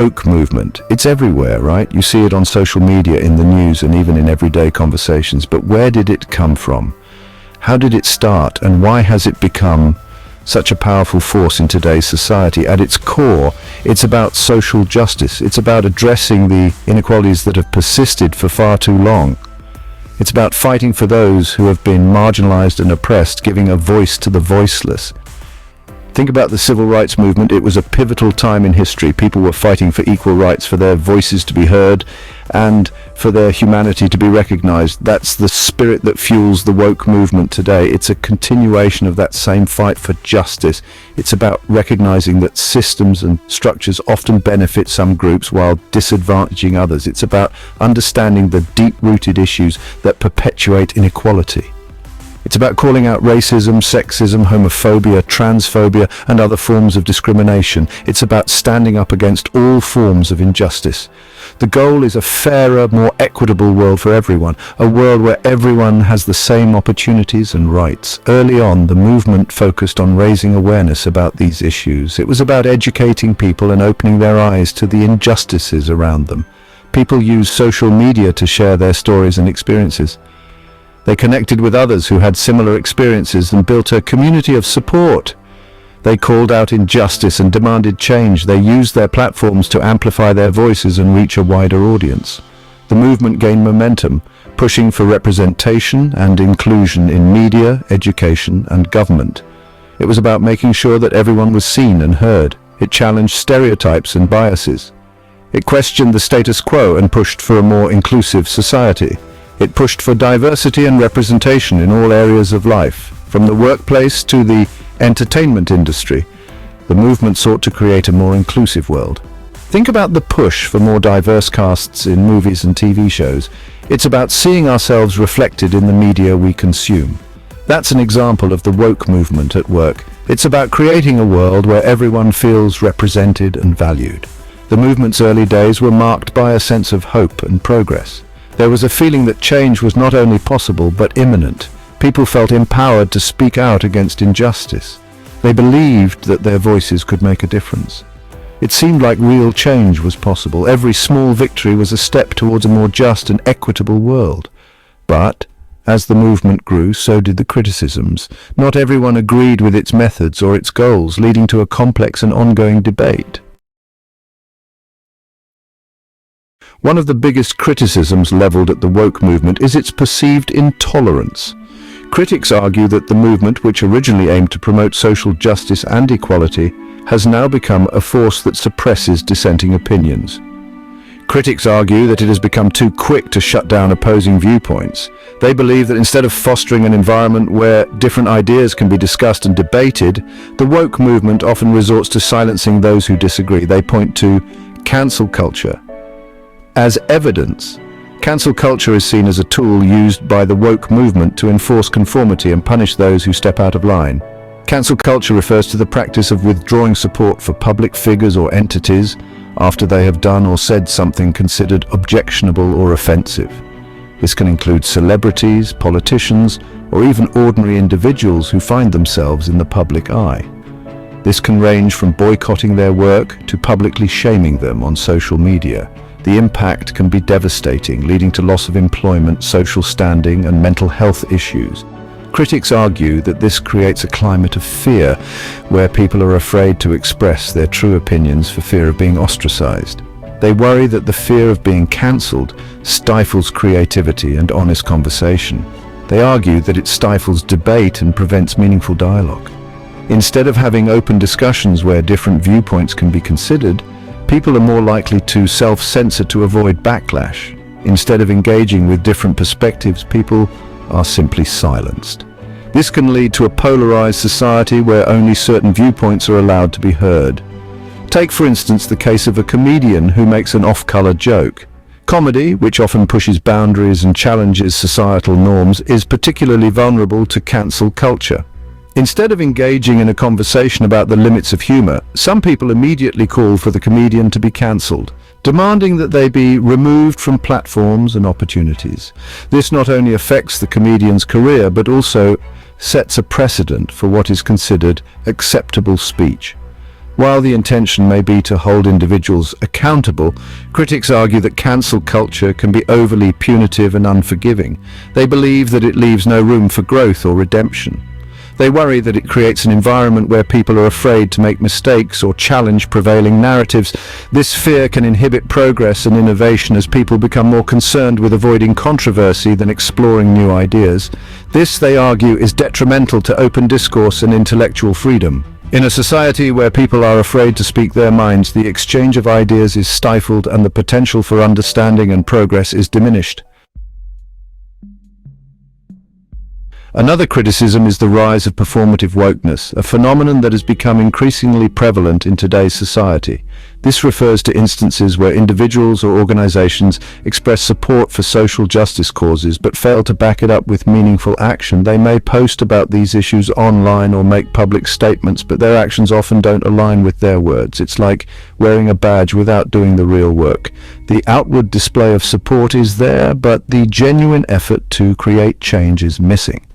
Woke movement. It's everywhere, right? You see it on social media, in the news, and even in everyday conversations. But where did it come from? How did it start, and why has it become such a powerful force in today's society? At its core, it's about social justice. It's about addressing the inequalities that have persisted for far too long. It's about fighting for those who have been marginalized and oppressed, giving a voice to the voiceless. Think about the civil rights movement. It was a pivotal time in history. People were fighting for equal rights, for their voices to be heard, and for their humanity to be recognized. That's the spirit that fuels the woke movement today. It's a continuation of that same fight for justice. It's about recognizing that systems and structures often benefit some groups while disadvantaging others. It's about understanding the deep-rooted issues that perpetuate inequality. It's about calling out racism, sexism, homophobia, transphobia, and other forms of discrimination. It's about standing up against all forms of injustice. The goal is a fairer, more equitable world for everyone, a world where everyone has the same opportunities and rights. Early on, the movement focused on raising awareness about these issues. It was about educating people and opening their eyes to the injustices around them. People used social media to share their stories and experiences. They connected with others who had similar experiences and built a community of support. They called out injustice and demanded change. They used their platforms to amplify their voices and reach a wider audience. The movement gained momentum, pushing for representation and inclusion in media, education, and government. It was about making sure that everyone was seen and heard. It challenged stereotypes and biases. It questioned the status quo and pushed for a more inclusive society. It pushed for diversity and representation in all areas of life, from the workplace to the entertainment industry. The movement sought to create a more inclusive world. Think about the push for more diverse casts in movies and TV shows. It's about seeing ourselves reflected in the media we consume. That's an example of the woke movement at work. It's about creating a world where everyone feels represented and valued. The movement's early days were marked by a sense of hope and progress. There was a feeling that change was not only possible but imminent. People felt empowered to speak out against injustice. They believed that their voices could make a difference. It seemed like real change was possible. Every small victory was a step towards a more just and equitable world. But as the movement grew, so did the criticisms. Not everyone agreed with its methods or its goals, leading to a complex and ongoing debate. One of the biggest criticisms leveled at the woke movement is its perceived intolerance. Critics argue that the movement, which originally aimed to promote social justice and equality, has now become a force that suppresses dissenting opinions. Critics argue that it has become too quick to shut down opposing viewpoints. They believe that instead of fostering an environment where different ideas can be discussed and debated, the woke movement often resorts to silencing those who disagree. They point to cancel culture. As evidence, cancel culture is seen as a tool used by the woke movement to enforce conformity and punish those who step out of line. Cancel culture refers to the practice of withdrawing support for public figures or entities after they have done or said something considered objectionable or offensive. This can include celebrities, politicians, or even ordinary individuals who find themselves in the public eye. This can range from boycotting their work to publicly shaming them on social media. The impact can be devastating, leading to loss of employment, social standing, and mental health issues. Critics argue that this creates a climate of fear, where people are afraid to express their true opinions for fear of being ostracized. They worry that the fear of being cancelled stifles creativity and honest conversation. They argue that it stifles debate and prevents meaningful dialogue. Instead of having open discussions where different viewpoints can be considered, people are more likely to self-censor to avoid backlash. Instead of engaging with different perspectives, people are simply silenced. This can lead to a polarized society where only certain viewpoints are allowed to be heard. Take, for instance, the case of a comedian who makes an off-color joke. Comedy, which often pushes boundaries and challenges societal norms, is particularly vulnerable to cancel culture. Instead of engaging in a conversation about the limits of humor, some people immediately call for the comedian to be cancelled, demanding that they be removed from platforms and opportunities. This not only affects the comedian's career, but also sets a precedent for what is considered acceptable speech. While the intention may be to hold individuals accountable, critics argue that cancel culture can be overly punitive and unforgiving. They believe that it leaves no room for growth or redemption. They worry that it creates an environment where people are afraid to make mistakes or challenge prevailing narratives. This fear can inhibit progress and innovation as people become more concerned with avoiding controversy than exploring new ideas. This, they argue, is detrimental to open discourse and intellectual freedom. In a society where people are afraid to speak their minds, the exchange of ideas is stifled and the potential for understanding and progress is diminished. Another criticism is the rise of performative wokeness, a phenomenon that has become increasingly prevalent in today's society. This refers to instances where individuals or organizations express support for social justice causes but fail to back it up with meaningful action. They may post about these issues online or make public statements, but their actions often don't align with their words. It's like wearing a badge without doing the real work. The outward display of support is there, but the genuine effort to create change is missing.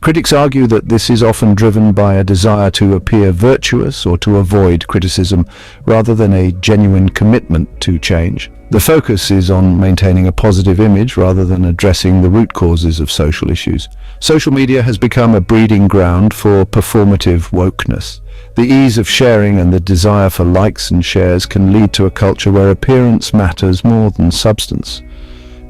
Critics argue that this is often driven by a desire to appear virtuous or to avoid criticism, rather than a genuine commitment to change. The focus is on maintaining a positive image rather than addressing the root causes of social issues. Social media has become a breeding ground for performative wokeness. The ease of sharing and the desire for likes and shares can lead to a culture where appearance matters more than substance.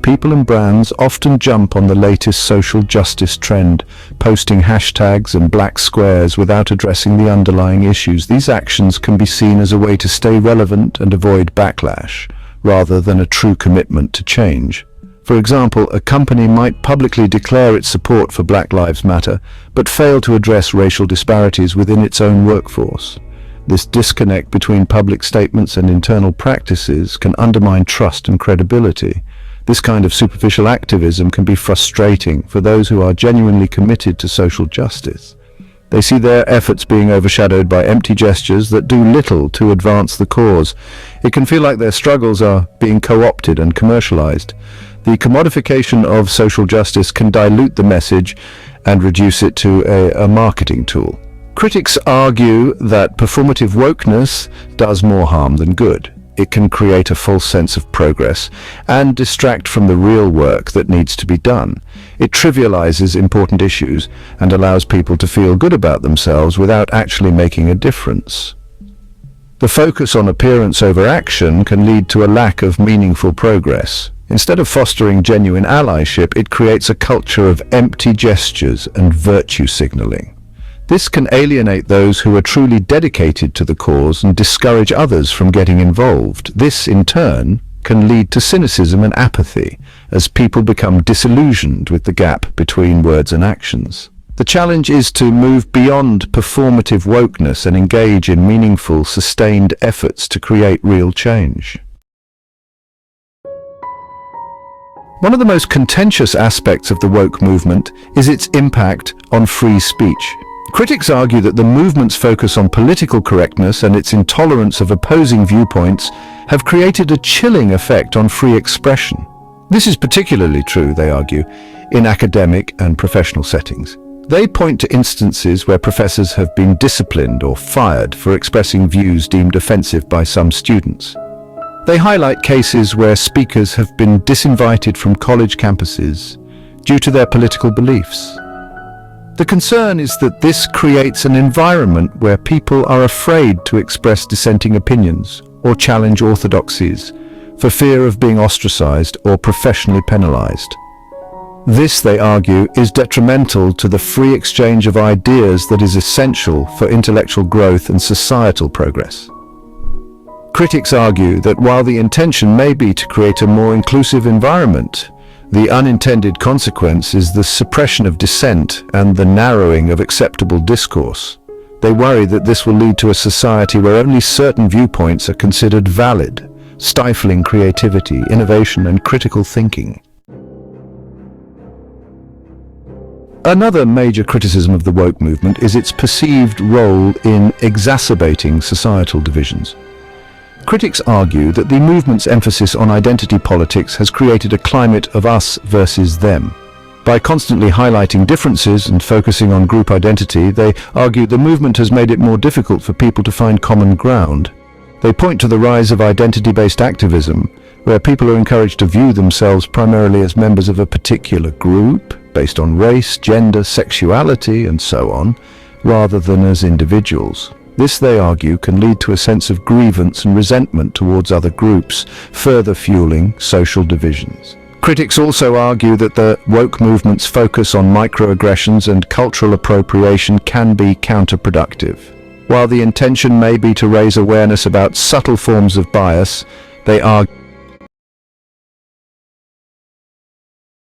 People and brands often jump on the latest social justice trend, posting hashtags and black squares without addressing the underlying issues. These actions can be seen as a way to stay relevant and avoid backlash, rather than a true commitment to change. For example, a company might publicly declare its support for Black Lives Matter, but fail to address racial disparities within its own workforce. This disconnect between public statements and internal practices can undermine trust and credibility. This kind of superficial activism can be frustrating for those who are genuinely committed to social justice. They see their efforts being overshadowed by empty gestures that do little to advance the cause. It can feel like their struggles are being co-opted and commercialized. The commodification of social justice can dilute the message and reduce it to a marketing tool. Critics argue that performative wokeness does more harm than good. It can create a false sense of progress and distract from the real work that needs to be done. It trivializes important issues and allows people to feel good about themselves without actually making a difference. The focus on appearance over action can lead to a lack of meaningful progress. Instead of fostering genuine allyship, it creates a culture of empty gestures and virtue signaling. This can alienate those who are truly dedicated to the cause and discourage others from getting involved. This, in turn, can lead to cynicism and apathy as people become disillusioned with the gap between words and actions. The challenge is to move beyond performative wokeness and engage in meaningful, sustained efforts to create real change. One of the most contentious aspects of the woke movement is its impact on free speech. Critics argue that the movement's focus on political correctness and its intolerance of opposing viewpoints have created a chilling effect on free expression. This is particularly true, they argue, in academic and professional settings. They point to instances where professors have been disciplined or fired for expressing views deemed offensive by some students. They highlight cases where speakers have been disinvited from college campuses due to their political beliefs. The concern is that this creates an environment where people are afraid to express dissenting opinions or challenge orthodoxies for fear of being ostracized or professionally penalized. This, they argue, is detrimental to the free exchange of ideas that is essential for intellectual growth and societal progress. Critics argue that while the intention may be to create a more inclusive environment, the unintended consequence is the suppression of dissent and the narrowing of acceptable discourse. They worry that this will lead to a society where only certain viewpoints are considered valid, stifling creativity, innovation, and critical thinking. Another major criticism of the woke movement is its perceived role in exacerbating societal divisions. Critics argue that the movement's emphasis on identity politics has created a climate of us versus them. By constantly highlighting differences and focusing on group identity, they argue the movement has made it more difficult for people to find common ground. They point to the rise of identity-based activism, where people are encouraged to view themselves primarily as members of a particular group, based on race, gender, sexuality, and so on, rather than as individuals. This, they argue, can lead to a sense of grievance and resentment towards other groups, further fueling social divisions. Critics also argue that the woke movement's focus on microaggressions and cultural appropriation can be counterproductive. While the intention may be to raise awareness about subtle forms of bias, they argue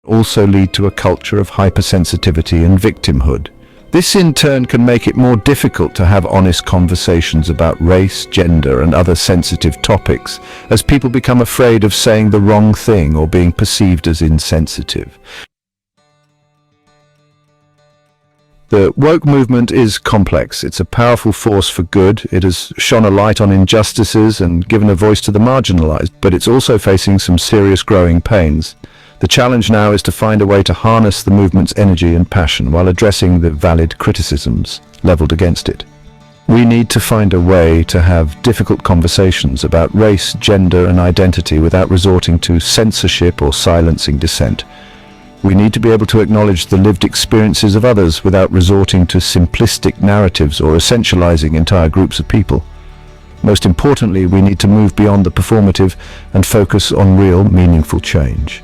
also lead to a culture of hypersensitivity and victimhood. This in turn can make it more difficult to have honest conversations about race, gender, and other sensitive topics, as people become afraid of saying the wrong thing or being perceived as insensitive. The woke movement is complex. It's a powerful force for good. It has shone a light on injustices and given a voice to the marginalized, but it's also facing some serious growing pains. The challenge now is to find a way to harness the movement's energy and passion while addressing the valid criticisms leveled against it. We need to find a way to have difficult conversations about race, gender, and identity without resorting to censorship or silencing dissent. We need to be able to acknowledge the lived experiences of others without resorting to simplistic narratives or essentializing entire groups of people. Most importantly, we need to move beyond the performative and focus on real, meaningful change.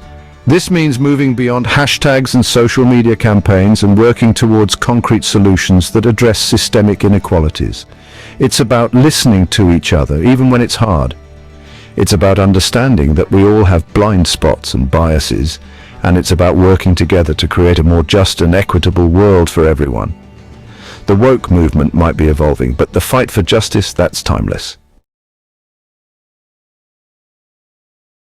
This means moving beyond hashtags and social media campaigns and working towards concrete solutions that address systemic inequalities. It's about listening to each other, even when it's hard. It's about understanding that we all have blind spots and biases, and it's about working together to create a more just and equitable world for everyone. The woke movement might be evolving, but the fight for justice, that's timeless.